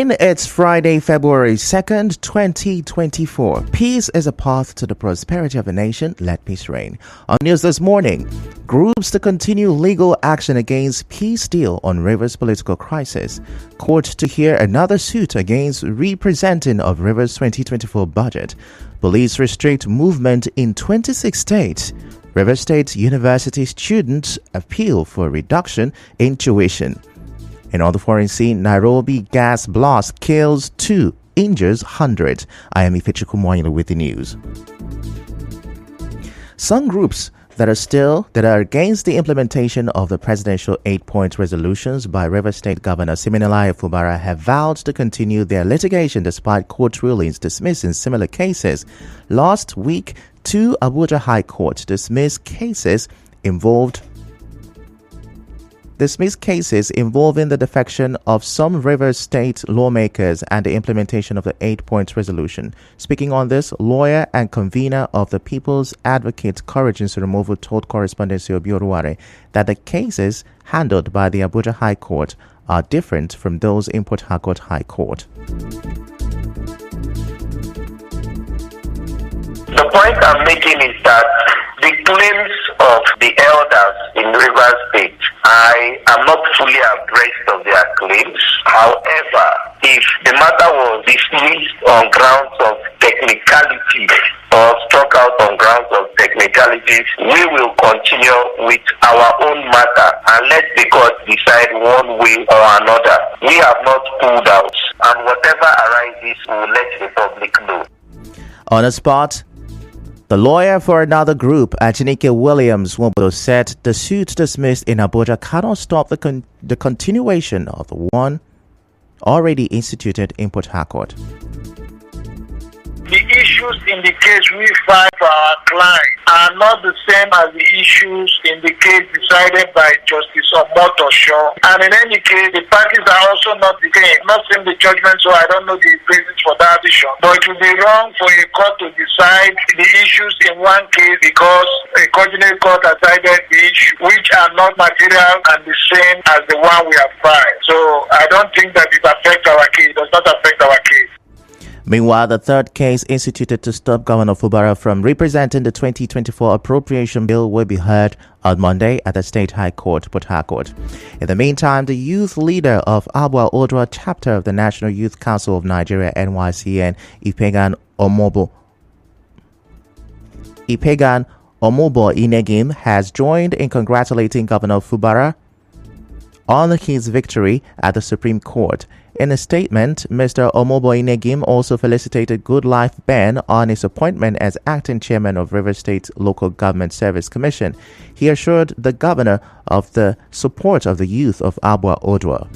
Bulletin, it's Friday, February 2nd, 2024. Peace is a path to the prosperity of a nation. Let peace reign. On news this morning, groups to continue legal action against peace deal on Rivers political crisis. Court to hear another suit against representing of Rivers 2024 budget. Police restrict movement in 26 states. Rivers State University students appeal for reduction in tuition. And on the foreign scene, Nairobi gas blast kills 2, injures 100. I am Ifechukwumoyinu with the news. Some groups that are against the implementation of the presidential 8-point resolutions by Rivers State Governor Siminalayi Fubara have vowed to continue their litigation despite court rulings dismissing similar cases. Last week, 2 Abuja High Court dismissed cases involving the defection of some Rivers State lawmakers and the implementation of the 8-point resolution. Speaking on this, lawyer and convener of the People's Advocate Courage Removal told correspondent Obiorware that the cases handled by the Abuja High Court are different from those in Port Harcourt High Court. The point I'm making is that the claims of the elders in Rivers State, I am not fully abreast of their claims. However, if the matter was dismissed on grounds of technicality or struck out on grounds of technicalities, we will continue with our own matter and let the court decide one way or another. We have not pulled out, and whatever arises, we will let the public know. On the spot, the lawyer for another group, Ajinike Williams Wobodo, said the suit dismissed in Abuja cannot stop the continuation of the one already instituted in Port Harcourt. The issues in the case we filed for our client are not the same as the issues in the case decided by Justice Omotosho. And in any case, the parties are also not the same. Not seen the judgment, so I don't know the basis for that issue. But it would be wrong for a court to decide the issues in one case because a coordinate court decided the issue, which are not material and the same as the one we have filed. So I don't think that it affects our case. It does not affect our case. Meanwhile, the third case instituted to stop Governor Fubara from representing the 2024 appropriation bill will be heard on Monday at the State High Court, Port Harcourt. In the meantime, the youth leader of Abua Odwa chapter of the National Youth Council of Nigeria, NYCN, Ipegan Omobo Inegim, has joined in congratulating Governor Fubara on his victory at the Supreme Court. In a statement, Mr. Omobo Inegim also felicitated Goodlife Ben on his appointment as acting chairman of Rivers State Local Government Service Commission. He assured the governor of the support of the youth of Abua Odwa.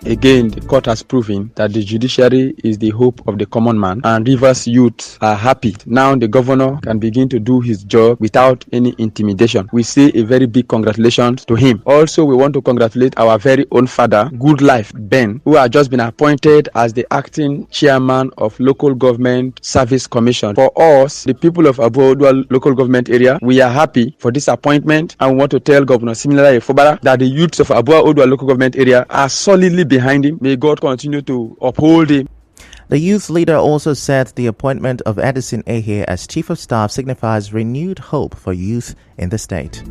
Again, the court has proven that the judiciary is the hope of the common man, and Rivers youth are happy. Now the governor can begin to do his job without any intimidation. We say a very big congratulations to him. Also, we want to congratulate our very own father, Goodlife Ben, who has just been appointed as the acting chairman of Local Government Service Commission. For us, the people of Abu Odwa local government area, we are happy for this appointment, and we want to tell Governor Siminalayi Fubara that the youths of Abu Odwa local government area are solidly behind him. May God continue to uphold him. The youth leader also said the appointment of Edison Ehe as chief of staff signifies renewed hope for youth in the state.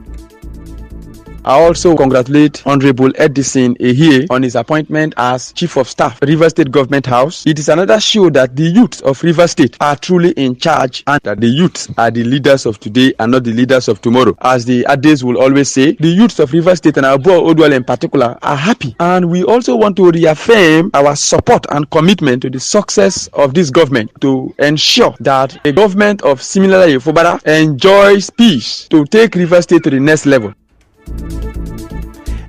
I also congratulate Honorable Edison Ehe on his appointment as Chief of Staff, Rivers State Government House. It is another show that the youth of Rivers State are truly in charge and that the youth are the leaders of today and not the leaders of tomorrow. As the Ades will always say, the youth of Rivers State and Abu Odwal in particular are happy. And we also want to reaffirm our support and commitment to the success of this government to ensure that the government of Siminalayi Fubara enjoys peace to take Rivers State to the next level.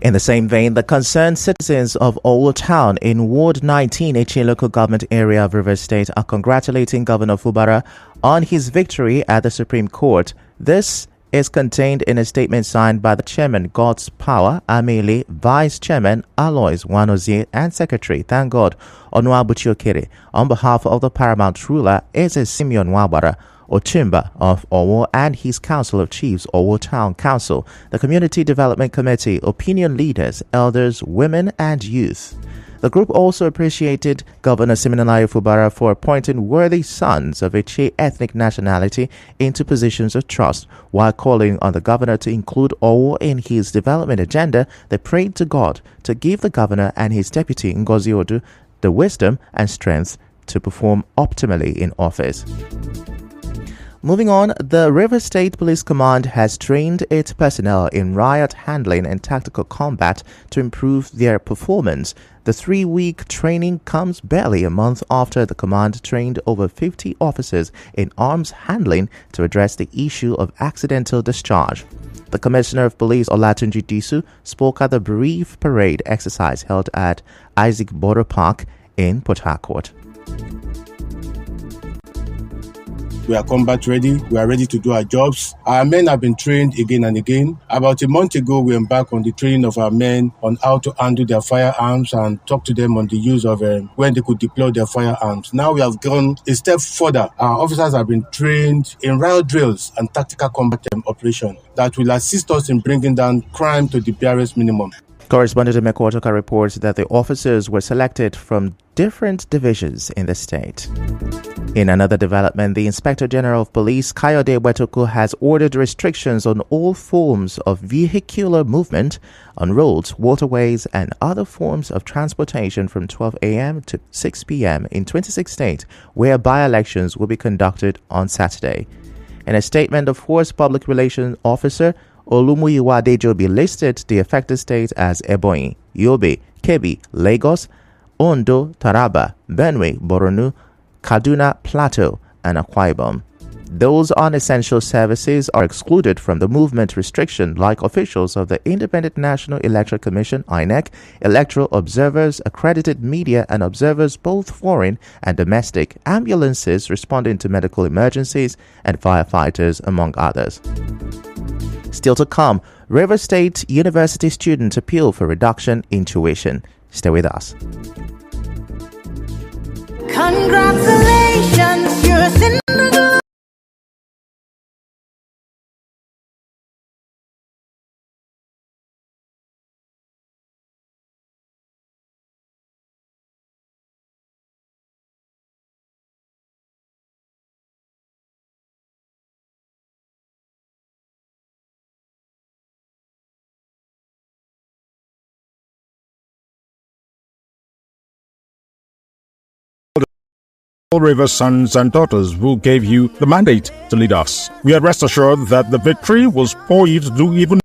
In the same vein, the concerned citizens of Old Town in Ward 19, Eche local government area of Rivers State, are congratulating Governor Fubara on his victory at the Supreme Court. This is contained in a statement signed by the Chairman, God's Power, Amele, Vice Chairman, Alois Wanozie, and Secretary, Thank God, Onuabuchiokere. On behalf of the paramount ruler, Eze Simeon Wabara, Ochimba of Owo and his Council of Chiefs, Owo Town Council, the Community Development Committee, opinion leaders, elders, women and youth. The group also appreciated Governor Siminalayi Fubara for appointing worthy sons of Iche ethnic nationality into positions of trust. While calling on the governor to include Owo in his development agenda, they prayed to God to give the governor and his deputy Ngozi Odu the wisdom and strength to perform optimally in office. Moving on, the Rivers State Police Command has trained its personnel in riot handling and tactical combat to improve their performance. The 3-week training comes barely a month after the command trained over 50 officers in arms handling to address the issue of accidental discharge. The Commissioner of Police Olatunji Disu spoke at the brief parade exercise held at Isaac Border Park in Port Harcourt. We are combat ready. We are ready to do our jobs. Our men have been trained again and again. About a month ago, we embarked on the training of our men on how to handle their firearms and talk to them on the use of when they could deploy their firearms. Now we have gone a step further. Our officers have been trained in riot drills and tactical combat operation that will assist us in bringing down crime to the barest minimum. Correspondent Mekwatoka reports that the officers were selected from different divisions in the state. In another development, the Inspector General of Police, Kayode Wetoku, has ordered restrictions on all forms of vehicular movement on roads, waterways, and other forms of transportation from 12 a.m. to 6 p.m. in 26 states, where by-elections will be conducted on Saturday. In a statement, the Force Public Relations Officer Olumuyiwa Adejobi listed the affected states as Ebonyi, Yobe, Kebbi, Lagos, Ondo, Taraba, Benue, Borno, Kaduna, Plateau, and Akwa Ibom. Those non-essential services are excluded from the movement restriction, like officials of the Independent National Electoral Commission (INEC), electoral observers, accredited media and observers, both foreign and domestic, ambulances responding to medical emergencies, and firefighters, among others. Still to come, Rivers State University students appeal for reduction in tuition. Stay with us. Congratulations, you're in the Rivers sons and daughters who gave you the mandate to lead us. We are rest assured that the victory will spur you to do even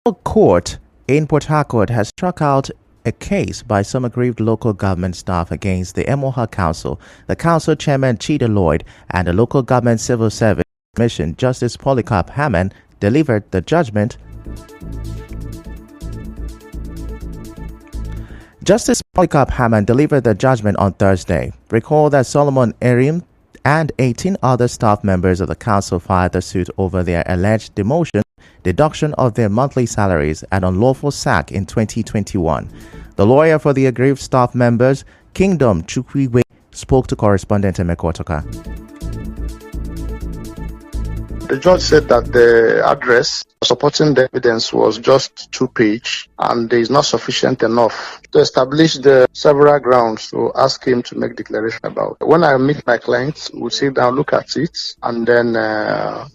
court in Port Harcourt has struck out a case by some aggrieved local government staff against the Emoha Council. The council chairman Chida Lloyd and the local government civil service commission Justice Polycarp Hammond delivered the judgment. Justice Polycarp Hammond delivered the judgment on Thursday. Recall that Solomon Erim and 18 other staff members of the council filed the suit over their alleged demotion, deduction of their monthly salaries, and unlawful sack in 2021. The lawyer for the aggrieved staff members, Kingdom Chukwiwe, spoke to correspondent Emekotoka. The judge said that the address supporting the evidence was just 2-page and is not sufficient enough to establish the several grounds to ask him to make declaration about. When I meet my clients, we'll sit down, look at it, and then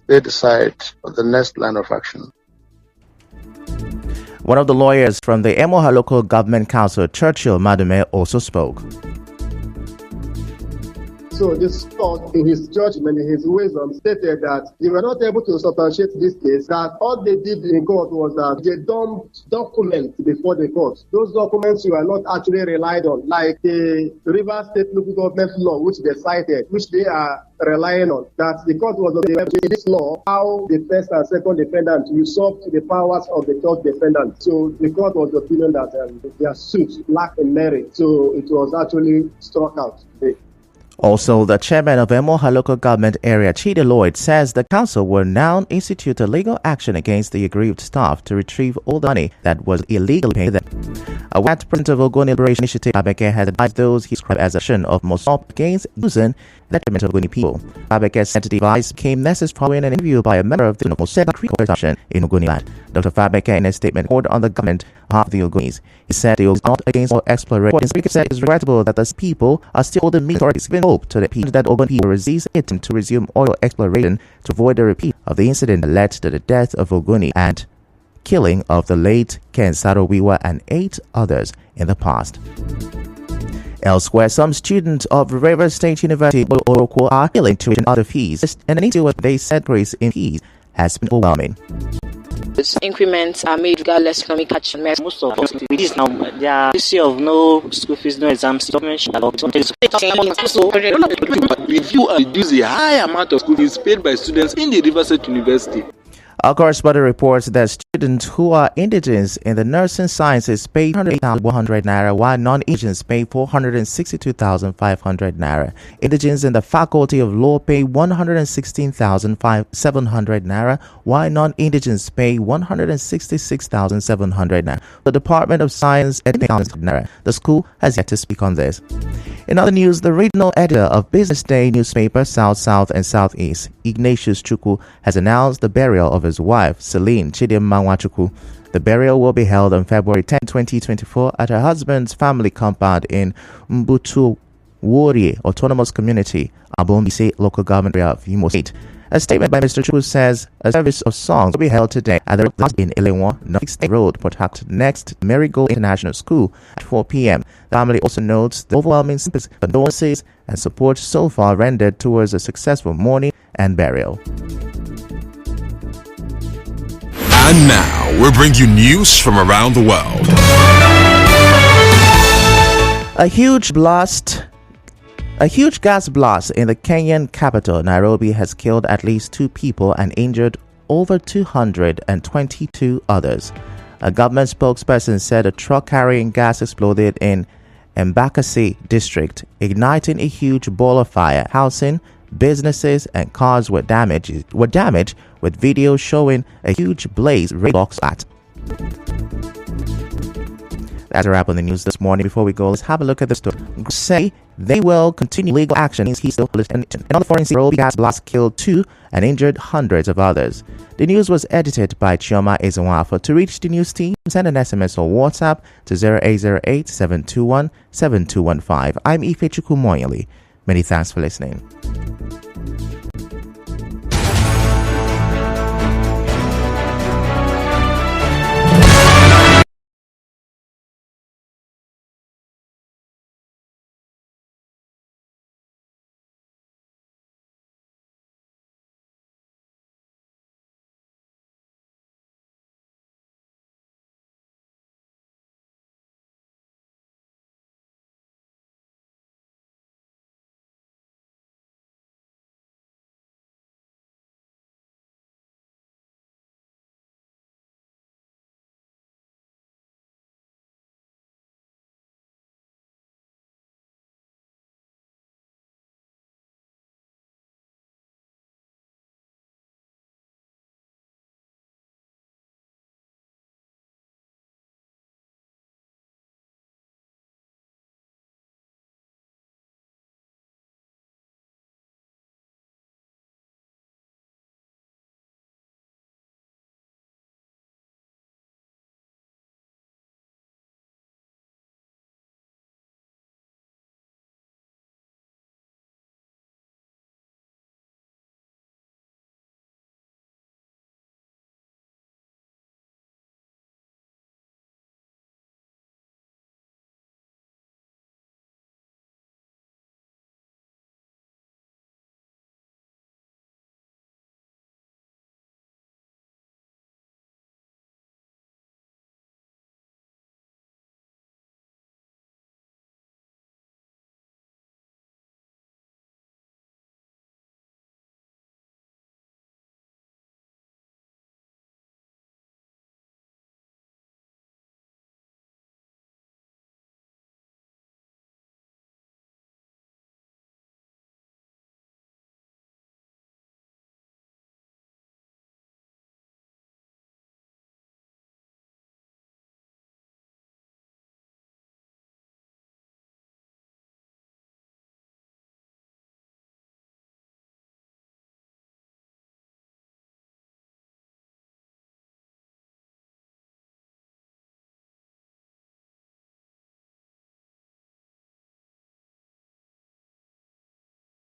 they decide the next line of action. One of the lawyers from the Emoha Local Government Council, Churchill Madume, also spoke. So this court, in his judgment, in his wisdom, stated that they were not able to substantiate this case, that all they did in court was that they dumped documents before the court. Those documents were not actually relied on, like the Rivers State Local Government law, which they cited, which they are relying on, that the court was in this law, how the first and second defendant usurped the powers of the third defendant. So the court was the opinion that their suit lacked in merit, so it was actually struck out today. Also, the chairman of Emoha Local Government Area, Chida Lloyd, says the council will now institute a legal action against the aggrieved staff to retrieve all the money that was illegally paid them. A white president of Ogoni Liberation Initiative, Babeke, has advised those he described as a action of Mosop against using the detriment of Ogoni people. Babeke said the advice came necessary following an interview by a member of the Moseba Creek Corporation in Ogoni land. Dr. Babeke, in a statement, called on the government of the Ogonis. He said he was not against all exploration. The speaker said it's regrettable that those people are still holding meat authorities, giving hope to the people that Ogoni people resist attempt to resume oil exploration to avoid a repeat of the incident that led to the death of Ogoni and killing of the late Ken Sarowiwa and 8 others in the past. Elsewhere, some students of Rivers State University Oroko are willing to other fees, and an issue of they said increase in fees has been overwhelming. Increments are made regardless of economic action. Most of us with this now, there is issue of no school fees, no exams. Review and reduce the high amount of school fees paid by students in the Rivers State University. Our correspondent reports that students who are indigenous in the nursing sciences pay 108,100 naira, while non-indigenous pay 462,500 naira. Indigenous in the faculty of law pay 116,700 naira, while non-indigenous pay 166,700 naira. The Department of Science and naira. The school has yet to speak on this. In other news, the regional editor of Business Day newspaper South, South, and Southeast, Ignatius Chukwu, has announced the burial of his wife, Celine Chidimma Nwachukwu. The burial will be held on February 10, 2024 at her husband's family compound in Mbutu Wori Autonomous Community, Abombise Local Government Area of Imo State. A statement by Mr. Chukwu says a service of songs will be held today at the in Ilewa, North State Road, Port Harcourt, next Marigold International School at 4 p.m. The family also notes the overwhelming sympathy, condolences, and support so far rendered towards a successful mourning and burial. And now, we bring you news from around the world. A huge gas blast in the Kenyan capital, Nairobi, has killed at least 2 people and injured over 222 others. A government spokesperson said a truck carrying gas exploded in Embakasi district, igniting a huge boiler fire. Housing, businesses, and cars were damaged, with video showing a huge blaze blocks at. That's a wrap on the news this morning. Before we go, let's have a look at the story. Say they will continue legal action in still another foreign Nairobi gas blast killed 2 and injured hundreds of others. The news was edited by Chioma Ezenwafo. To reach the news team, send an SMS or WhatsApp to 0808-721-7215. I'm Ifechukwu Moyeli. Many thanks for listening.